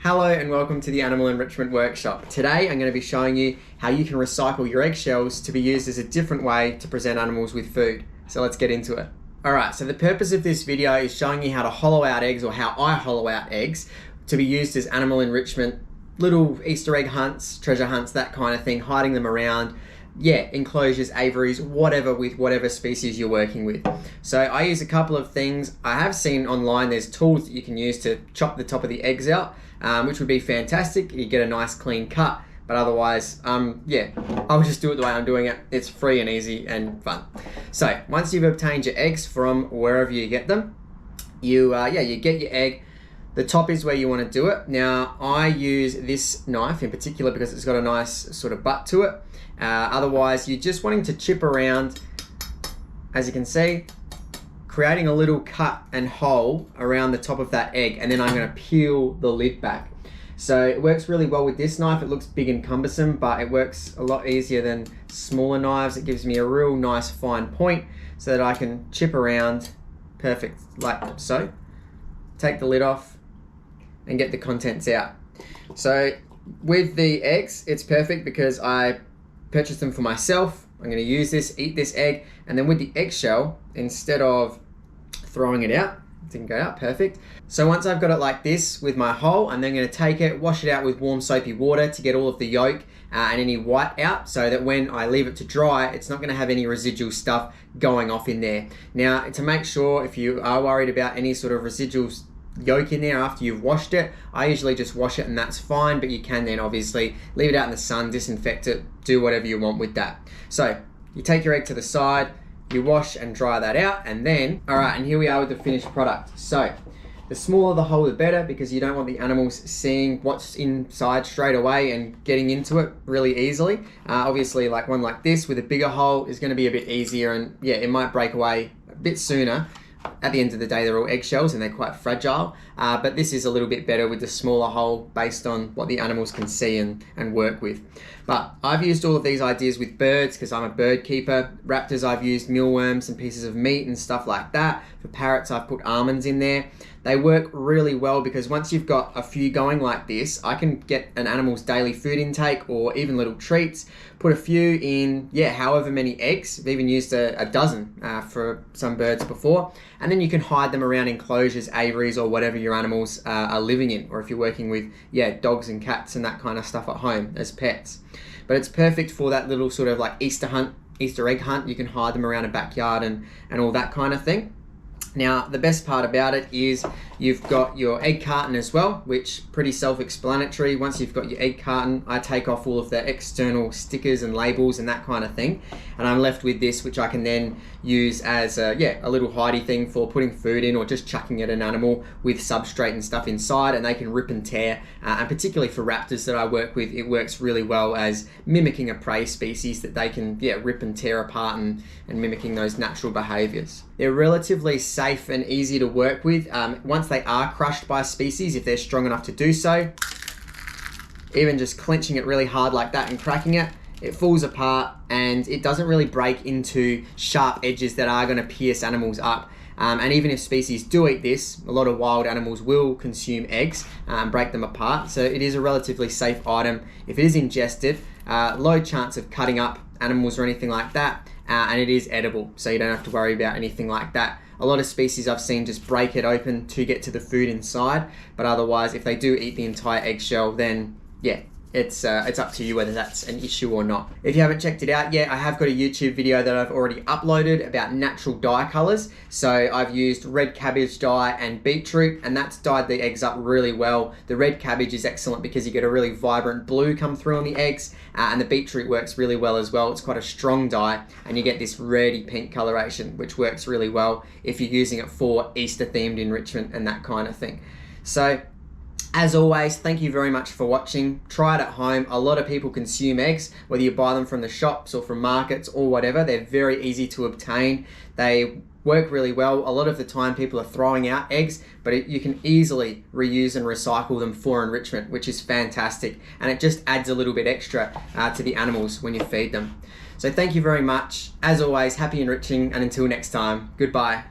Hello and welcome to the Animal Enrichment Workshop. Today I'm going to be showing you how you can recycle your eggshells to be used as a different way to present animals with food. So let's get into it. Alright, so the purpose of this video is showing you how to hollow out eggs, or how I hollow out eggs to be used as animal enrichment, little Easter egg hunts, treasure hunts, that kind of thing, hiding them around. Yeah, enclosures, aviaries, whatever, with whatever species you're working with. So I use a couple of things. I have seen online there's tools that you can use to chop the top of the eggs out, which would be fantastic. You get a nice clean cut, but otherwise, yeah, I'll just do it the way I'm doing it. It's free and easy and fun. So once you've obtained your eggs from wherever you get them, you get your egg. The top is where you want to do it. Now, I use this knife in particular because it's got a nice sort of butt to it. Otherwise, you're just wanting to chip around, as you can see, creating a little cut and hole around the top of that egg, and then I'm going to peel the lid back. So it works really well with this knife. It looks big and cumbersome, but it works a lot easier than smaller knives. It gives me a real nice fine point so that I can chip around perfect, like so. Take the lid off and get the contents out. So with the eggs, it's perfect because I purchased them for myself. I'm going to use this, eat this egg, and then with the eggshell, instead of throwing it out, it didn't go out, perfect. So once I've got it like this with my hole, I'm then going to take it, wash it out with warm soapy water to get all of the yolk and any white out, so that when I leave it to dry, it's not going to have any residual stuff going off in there. Now, to make sure, if you are worried about any sort of residual yolk in there after you've washed it, I usually just wash it and that's fine, but you can then obviously leave it out in the sun, disinfect it, do whatever you want with that. So you take your egg to the side, you wash and dry that out, and then, alright, and here we are with the finished product. So the smaller the hole the better, because you don't want the animals seeing what's inside straight away and getting into it really easily. Obviously, like one like this with a bigger hole is going to be a bit easier, and yeah, it might break away a bit sooner. At the end of the day, they're all eggshells and they're quite fragile, but this is a little bit better with the smaller hole based on what the animals can see and work with. But I've used all of these ideas with birds because I'm a bird keeper. Raptors, I've used mealworms and pieces of meat and stuff like that. For parrots, I've put almonds in there. They work really well because once you've got a few going like this, I can get an animal's daily food intake or even little treats, put a few in, yeah, however many eggs. I've even used a dozen for some birds before. And then you can hide them around enclosures, aviaries, or whatever your animals are living in, or if you're working with, yeah, dogs and cats and that kind of stuff at home as pets. But it's perfect for that little sort of like Easter egg hunt. You can hide them around a backyard and all that kind of thing. Now, the best part about it is you've got your egg carton as well, which pretty self-explanatory. Once you've got your egg carton, I take off all of the external stickers and labels and that kind of thing. And I'm left with this, which I can then use as a little hidey thing for putting food in or just chucking at an animal with substrate and stuff inside, and they can rip and tear. And particularly for raptors that I work with, it works really well as mimicking a prey species that they can rip and tear apart and mimicking those natural behaviors. They're relatively safe and easy to work with. Once they are crushed by a species, if they're strong enough to do so, even just clenching it really hard like that and cracking it, it falls apart and it doesn't really break into sharp edges that are going to pierce animals up. And even if species do eat this, a lot of wild animals will consume eggs and break them apart. So it is a relatively safe item. If it is ingested, low chance of cutting up animals or anything like that. And it is edible, so you don't have to worry about anything like that. A lot of species I've seen just break it open to get to the food inside, but otherwise, if they do eat the entire eggshell, then yeah, it's up to you whether that's an issue or not. If you haven't checked it out yet, I have got a YouTube video that I've already uploaded about natural dye colors. So I've used red cabbage dye and beetroot, and that's dyed the eggs up really well. The red cabbage is excellent because you get a really vibrant blue come through on the eggs, and the beetroot works really well as well. It's quite a strong dye, and you get this reddy pink coloration, which works really well if you're using it for Easter themed enrichment and that kind of thing. So as always, thank you very much for watching. Try it at home. A lot of people consume eggs, whether you buy them from the shops or from markets or whatever. They're very easy to obtain. They work really well. A lot of the time people are throwing out eggs, but you can easily reuse and recycle them for enrichment, which is fantastic. And it just adds a little bit extra to the animals when you feed them. So thank you very much. As always, happy enriching, and until next time, goodbye.